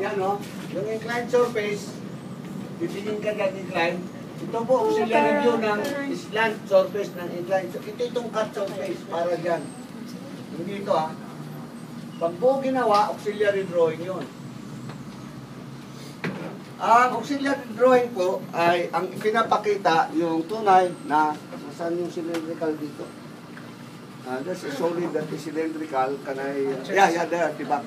yan o, yung inclined surface, titingin ka dyan inclined. Ito po, auxiliary view ng slant surface ng inclined. Ito itong cut surface para dyan. Hindi ito ha. Pag po ginawa, auxiliary drawing yun. Ang auxiliary drawing po ay ang pinapakita yung tunay na saan yung cylindrical dito. That's a solid that is cylindrical. Yeah, there, diba?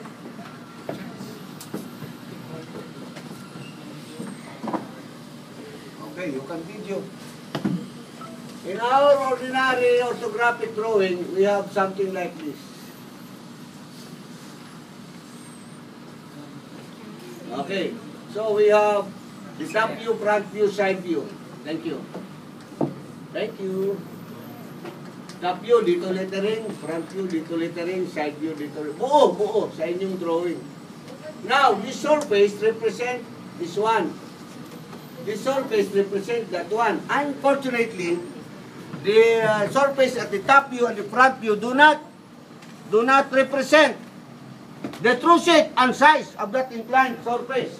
Okay, you can video. In our ordinary orthographic drawing, we have something like this. Okay, so we have the top view, front view, side view. Thank you. Thank you. Top view, dito lettering, front view, dito lettering, side view, dito lettering. Buo, sa inyong drawing. Now, this surface represent this one. This surface represent that one. Unfortunately, the surface at the top view and the front view do not represent the true shape and size of that inclined surface.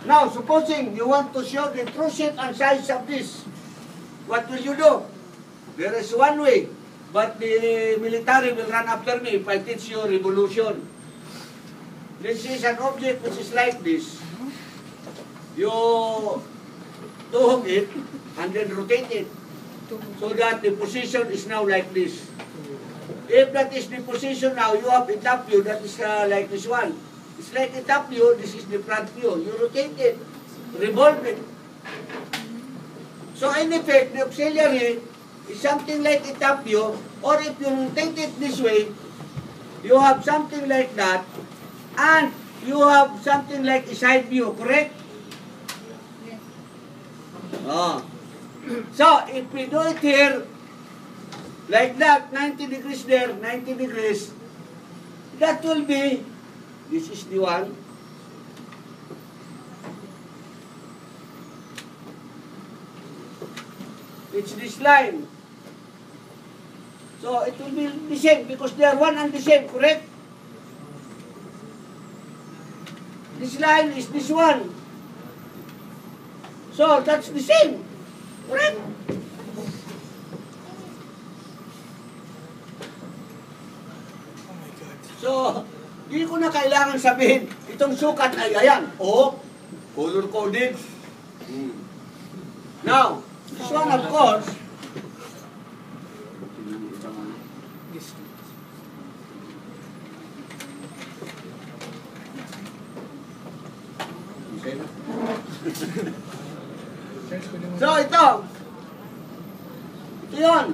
Now, supposing you want to show the true shape and size of this, what will you do? There is one way, but the military will run after me if I teach you revolution. This is an object which is like this. You tuhog it and then rotate it so that the position is now like this. If that is the position now, you have a top view that is like this one. It's like a top view, this is the front view. You rotate it, revolve it. So in effect, the auxiliary is something like a top view, or if you rotate it this way, you have something like that, and you have something like a side view, correct? Oh. So, if we do it here, like that, 90 degrees there, 90 degrees, that will be, this is the one. It's this line. So, it will be the same because they are one and the same, correct? This line is this one. So, that's the same. Correct? So, hindi ko na kailangan sabihin, itong sukat ay ayan. O, color-coded. Now, this one of course, so ito yun.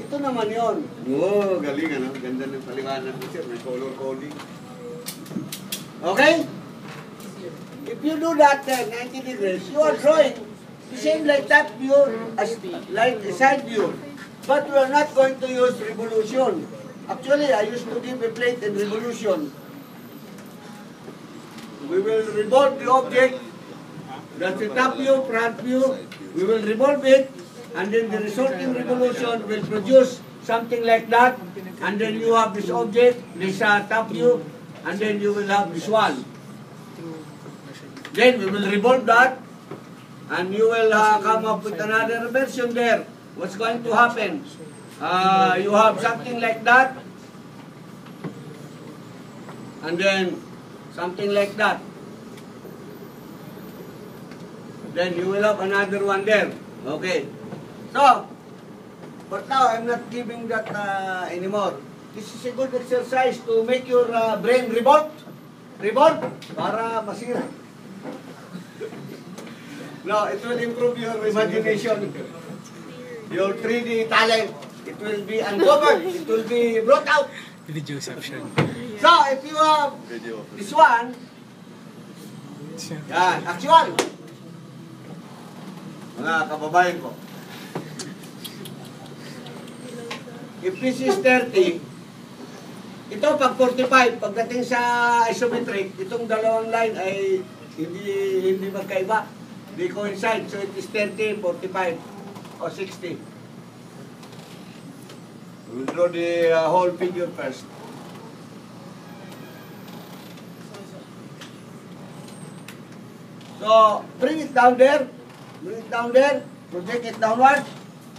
Ito naman yun. Oh, galing ano. Ganda ng paliwanag ko sir. May color coding. Okay? If you do that 90 degrees, you are drawing the same like that view as like the side view. But we are not going to use revolution. Actually, I used to give a plate in revolution. We will revolve the object. That's the top view, front view. We will revolve it, and then the resulting revolution will produce something like that. And then you have this object, this top view, and then you will have this one. Then we will revolve that, and you will come up with another version there. What's going to happen? You have something like that, and then something like that. Then you will have another one there. Okay. So, but now I'm not giving that anymore. This is a good exercise to make your brain revolt. Revolt para masira. No, it will improve your imagination. Your 3D talent. It will be uncovered. It will be brought out. Videoception. So, if you have this one, yan, actual. Mga kababayan ko. If this is 30, ito pag 45, pagdating sa isometric, itong dalawang line ay hindi magkaiba. They coincide. So it is 30, 45, or 60. We will draw the whole figure first. So, bring it down there. Bring it down there. Project it downward.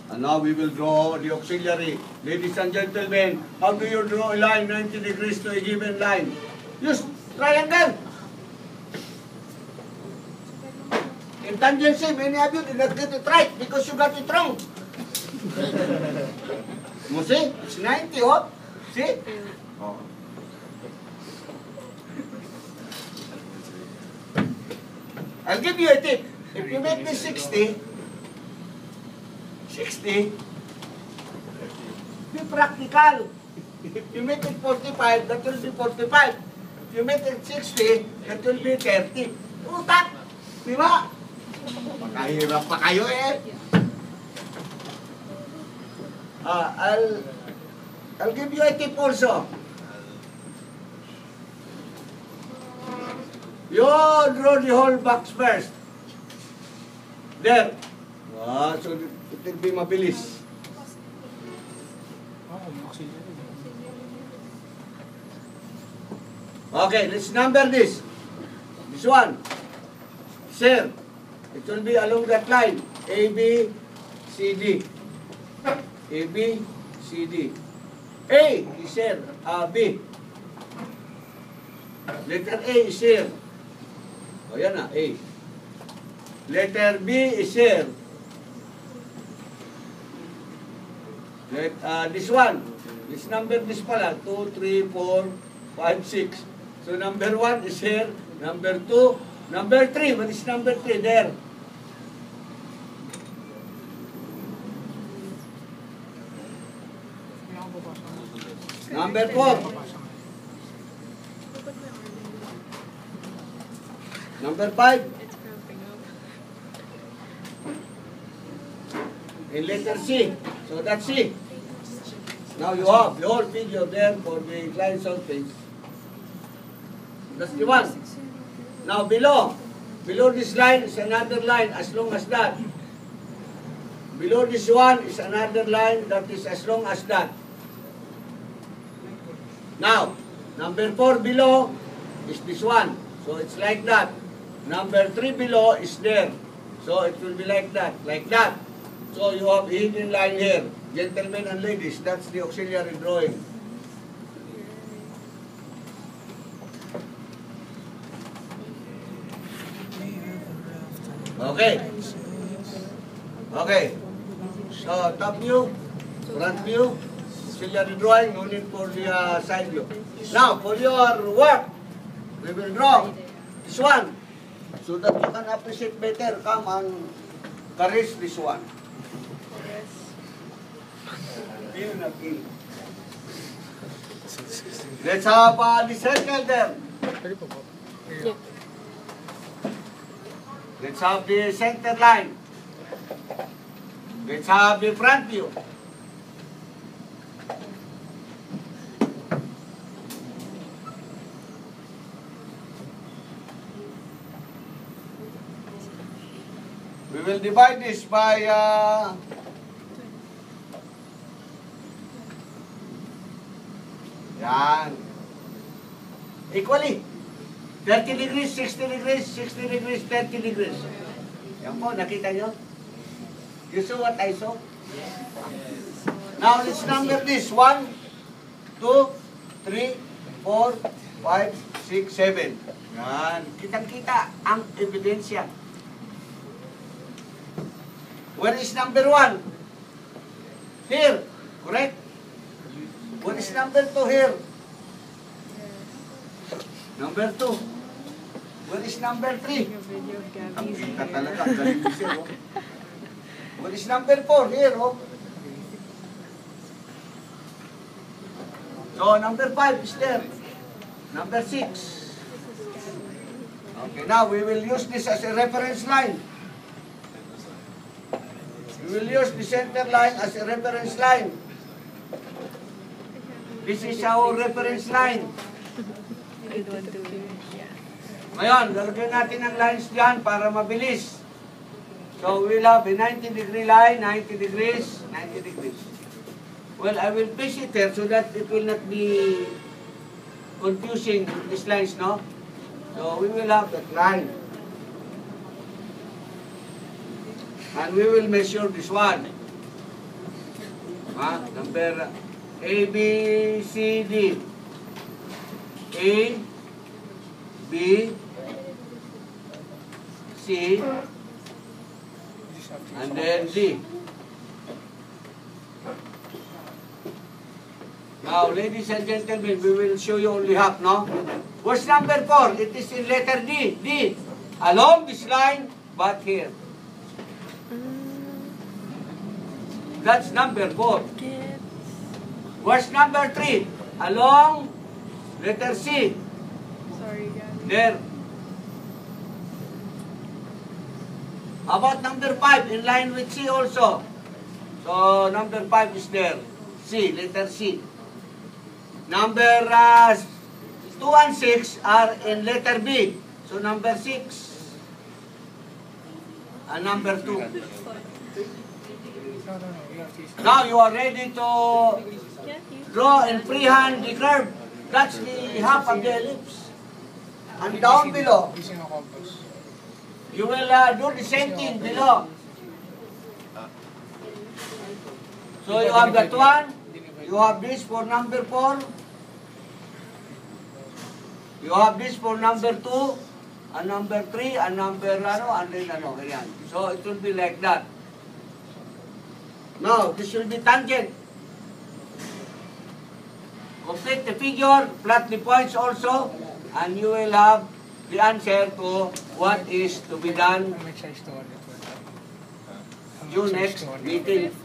And now we will draw the auxiliary. Ladies and gentlemen, how do you draw a line 90 degrees to a given line? Use triangle. In tangency, many of you did not get it right because you got it wrong. You see? It's 90, oh. See? Oh. I'll give you a tip. If you make this 60, be practical. If you make it 45, that will be 45. If you make it 60, that will be 30. Utak! Di ba? Makahirap pa kayo eh. I'll give you a tip also. You draw the whole box first. There. Wow, so it will be mabilis. Okay, let's number this. This one. Sir, it will be along that line. A, B, C, D. A, B, C, D. A is here. B. Letter A is here. O yan na, A. Letter B is here. This one. This number, this pala. 2, 3, 4, 5, 6. So number 1 is here. Number 2. Number 3. What is number 3? There. Number 4. Number 5. In letter C. So that's C. Now you have the whole figure there for the line surface. That's the one. Now below this line is another line as long as that. Below this one is another line that is as long as that. Now, number 4 below is this one. So it's like that. Number 3 below is there. So it will be like that. Like that. So you have a hidden line here. Gentlemen and ladies, that's the auxiliary drawing. Okay. Okay. So top view, front view, auxiliary drawing, no need for the side view. Now, for your work, we will draw this one so that you can appreciate better. Come and caress this one. Let's have the circle there. Let's have the center line. Let's have the front view. We will divide this by yan. Equally. 30 degrees, 60 degrees, 60 degrees, 30 degrees. Yan po, nakita nyo? You saw what I saw? Now, let's number this. 1, 2, 3, 4, 5, 6, 7. Yan. Kitang-kita ang ebidensya. Where is number 1? Here. Correct? Where is number 2 here? Number 2. Where is number 3? Ang kita talaga. Where is number 4? Here, oh. So, number 5 is there. Number 6. Okay, now we will use this as a reference line. We will use the center line as a reference line. This is our reference line. Ngayon, lalagyan natin ang lines dyan para mabilis. So, we'll have a 90-degree line, 90 degrees, 90 degrees. Well, I will place it here so that it will not be confusing, these lines, no? So, we will have that line. And we will measure this one. Number A, B, C, D. A, B, C, and then D. Now, ladies and gentlemen, we will show you only half, no? What's number 4? It is in letter D. D. Along this line, but here. That's number 4. What's number 3? Along letter C. Sorry, guys. There. How about number 5? In line with C also. So, number 5 is there. C, letter C. Number 2 and 6 are in letter B. So, number 6. And number 2. No, you have to. Now, you are ready to draw in freehand the curve. That's the half of the ellipse. And down below, Using a compass. you will do the same thing below. So you have that one, you have this for number 4, you have this for number 2, and number 3, and number and then ganyan. So it will be like that. Now, this will be tangent. Complete the figure, plot the points also, and you will have the answer to what is to be done How much size to order? June next meeting.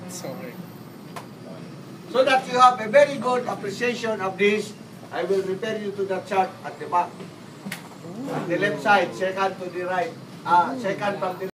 Sorry. So that you have a very good appreciation of this, I will refer you to the chart at the back. The left side, second to the right. Second from the